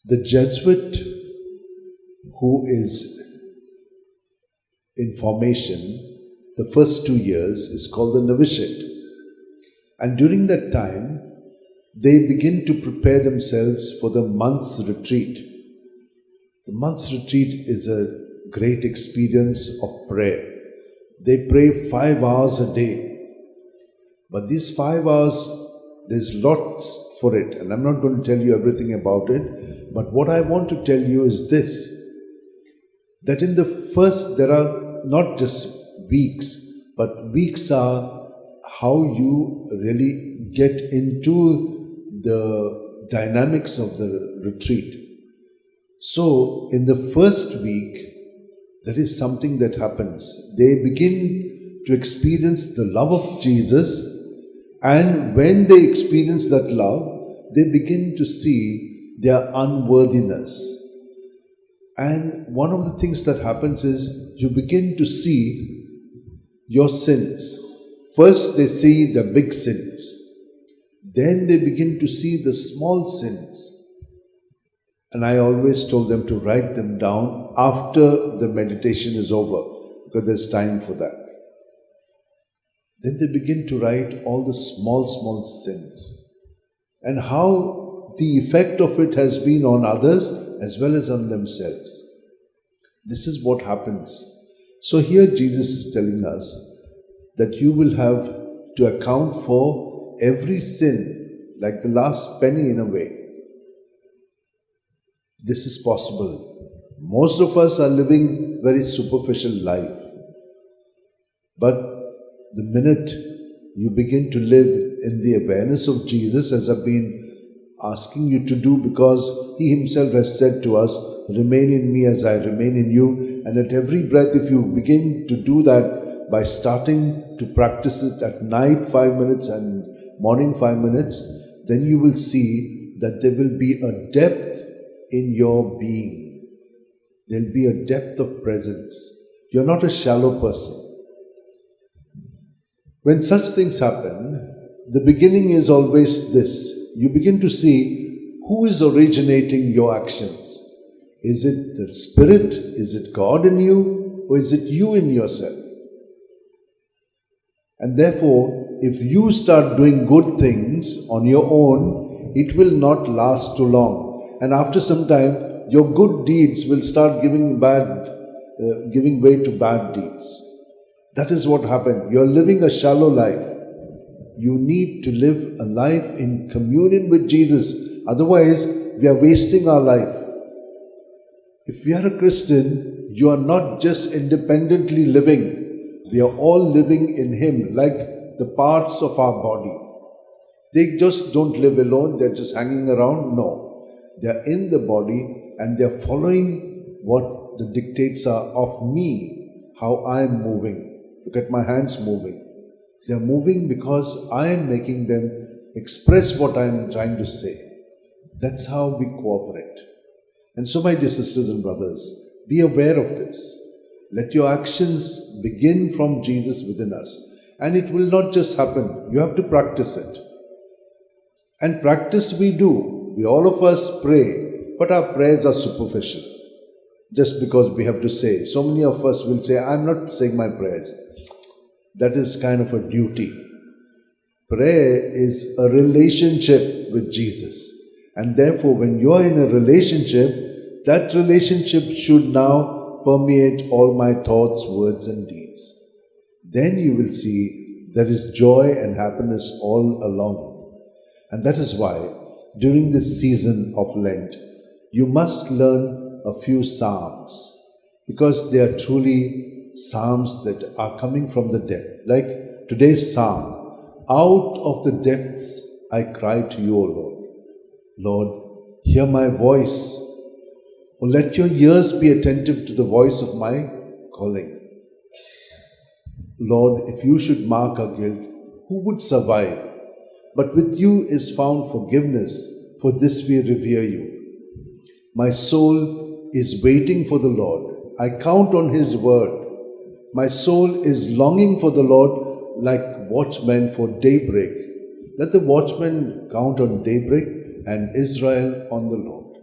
The Jesuit who is in formation, the first 2 years is called the novitiate. And during that time, they begin to prepare themselves for the month's retreat. The month's retreat is a great experience of prayer. They pray 5 hours a day. But these 5 hours, there's lots for it. And I'm not going to tell you everything about it. But what I want to tell you is this. That in the first, there are not just weeks, but weeks are how you really get into the dynamics of the retreat. So, in the first week, there is something that happens. They begin to experience the love of Jesus, and when they experience that love, they begin to see their unworthiness. And one of the things that happens is you begin to see your sins. First, they see the big sins. Then they begin to see the small sins. And I always told them to write them down after the meditation is over, because there's time for that. Then they begin to write all the small sins and how the effect of it has been on others as well as on themselves. This is what happens. So here Jesus is telling us that you will have to account for every sin, like the last penny in a way. This is possible. Most of us are living very superficial life. But the minute you begin to live in the awareness of Jesus, as I've been asking you to do, because He Himself has said to us, remain in me as I remain in you. And at every breath, if you begin to do that by starting to practice it at night 5 minutes and morning 5 minutes, then you will see that there will be a depth in your being. There will be a depth of presence. You're not a shallow person. When such things happen, the beginning is always this. You begin to see who is originating your actions. Is it the Spirit? Is it God in you? Or is it you in yourself? And therefore, if you start doing good things on your own, it will not last too long. And after some time, your good deeds will start giving way to bad deeds. That is what happened. You're living a shallow life. You need to live a life in communion with Jesus. Otherwise, we are wasting our life. If we are a Christian, you are not just independently living. We are all living in Him, like the parts of our body. They just don't live alone. They're just hanging around. No. They're in the body and they're following what the dictates are of me, how I'm moving. Look at my hands moving. They're moving because I am making them express what I'm trying to say. That's how we cooperate. And so, my dear sisters and brothers, be aware of this. Let your actions begin from Jesus within us. And it will not just happen. You have to practice it. And practice we do. We all of us pray, but our prayers are superficial. Just because we have to say. So many of us will say, I'm not saying my prayers. That is kind of a duty. Prayer is a relationship with Jesus. And therefore, when you are in a relationship, that relationship should now permeate all my thoughts, words and deeds. Then you will see there is joy and happiness all along. And that is why, during this season of Lent, you must learn a few psalms. Because they are truly psalms that are coming from the depth. Like today's psalm, out of the depths I cry to you, O Lord. Lord, hear my voice. Oh, let your ears be attentive to the voice of my calling. Lord, if you should mark our guilt, who would survive? But with you is found forgiveness, for this we revere you. My soul is waiting for the Lord. I count on His word. My soul is longing for the Lord like watchmen for daybreak. Let the watchmen count on daybreak and Israel on the Lord.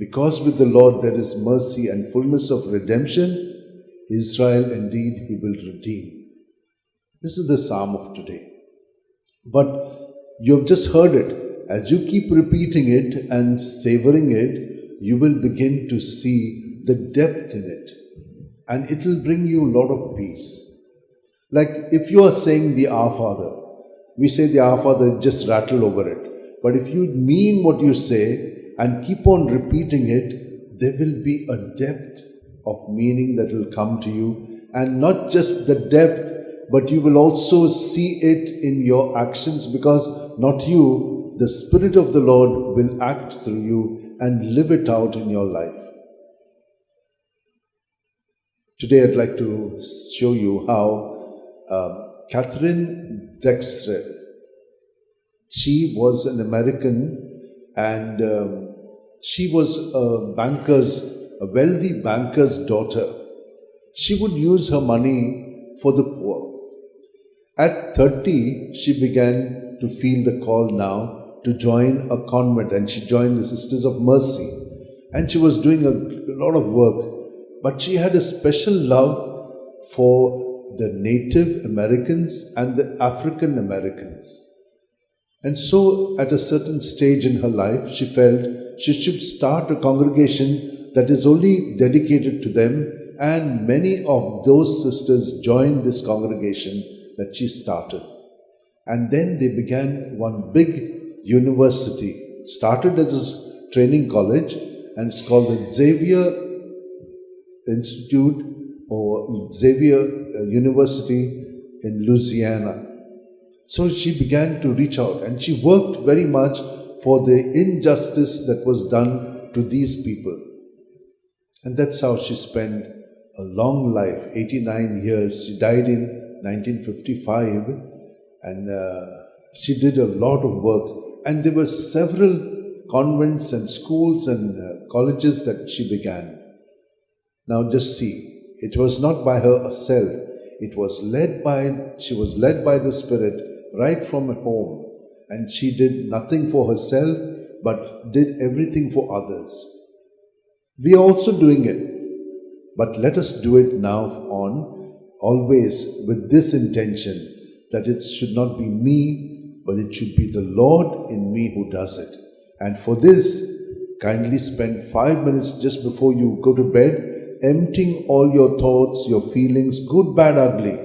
Because with the Lord there is mercy and fullness of redemption, Israel indeed he will redeem. This is the psalm of today. But you have just heard it. As you keep repeating it and savoring it, you will begin to see the depth in it. And it will bring you a lot of peace. Like if you are saying the Our Father, we say the Our Father, just rattle over it. But if you mean what you say and keep on repeating it, there will be a depth of meaning that will come to you. And not just the depth, but you will also see it in your actions, because not you, the Spirit of the Lord will act through you and live it out in your life. Today I'd like to show you how Catherine Drexler, she was an American, and she was a wealthy banker's daughter. She would use her money for the poor. At 30, she began to feel the call now to join a convent, and she joined the Sisters of Mercy. And she was doing a lot of work, but she had a special love for the Native Americans and the African Americans. And so at a certain stage in her life, she felt she should start a congregation that is only dedicated to them, and many of those sisters joined this congregation that she started. And then they began one big university. It started as a training college, and it's called the Xavier Institute or Xavier University in Louisiana. So she began to reach out, and she worked very much for the injustice that was done to these people. And that's how she spent a long life, 89 years. She died in 1955, and she did a lot of work. And there were several convents and schools and colleges that she began. Now just see, it was not by herself. She was led by the Spirit right from home. And she did nothing for herself, but did everything for others. We are also doing it. But let us do it now on, always with this intention, that it should not be me, but it should be the Lord in me who does it. And for this, kindly spend 5 minutes just before you go to bed, emptying all your thoughts, your feelings, good, bad, ugly,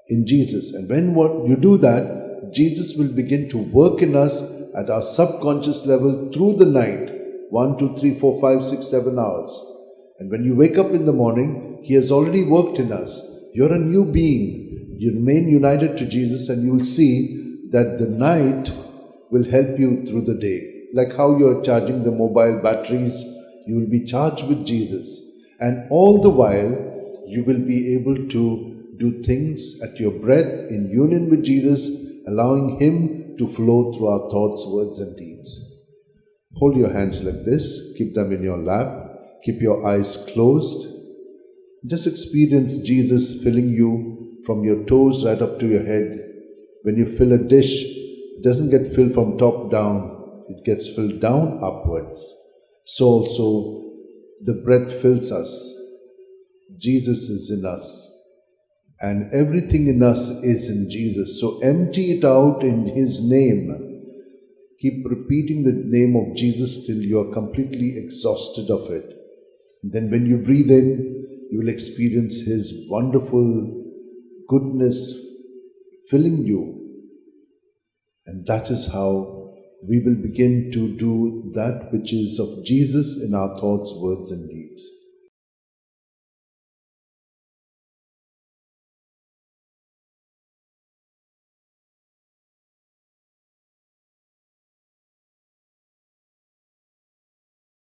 in Jesus. And when you do that, Jesus will begin to work in us at our subconscious level through the night, 1, 2, 3, 4, 5, 6, 7 hours. And when you wake up in the morning, He has already worked in us. You're a new being. You remain united to Jesus, and you will see that the night will help you through the day. Like how you're charging the mobile batteries, you will be charged with Jesus. And all the while, you will be able to do things at your breath in union with Jesus, allowing Him to flow through our thoughts, words, and deeds. Hold your hands like this. Keep them in your lap. Keep your eyes closed. Just experience Jesus filling you from your toes right up to your head. When you fill a dish, it doesn't get filled from top down. It gets filled down upwards. So also the breath fills us. Jesus is in us. And everything in us is in Jesus. So empty it out in His name. Keep repeating the name of Jesus till you are completely exhausted of it. Then when you breathe in, you will experience His wonderful goodness filling you. And that is how we will begin to do that which is of Jesus in our thoughts, words, and deeds.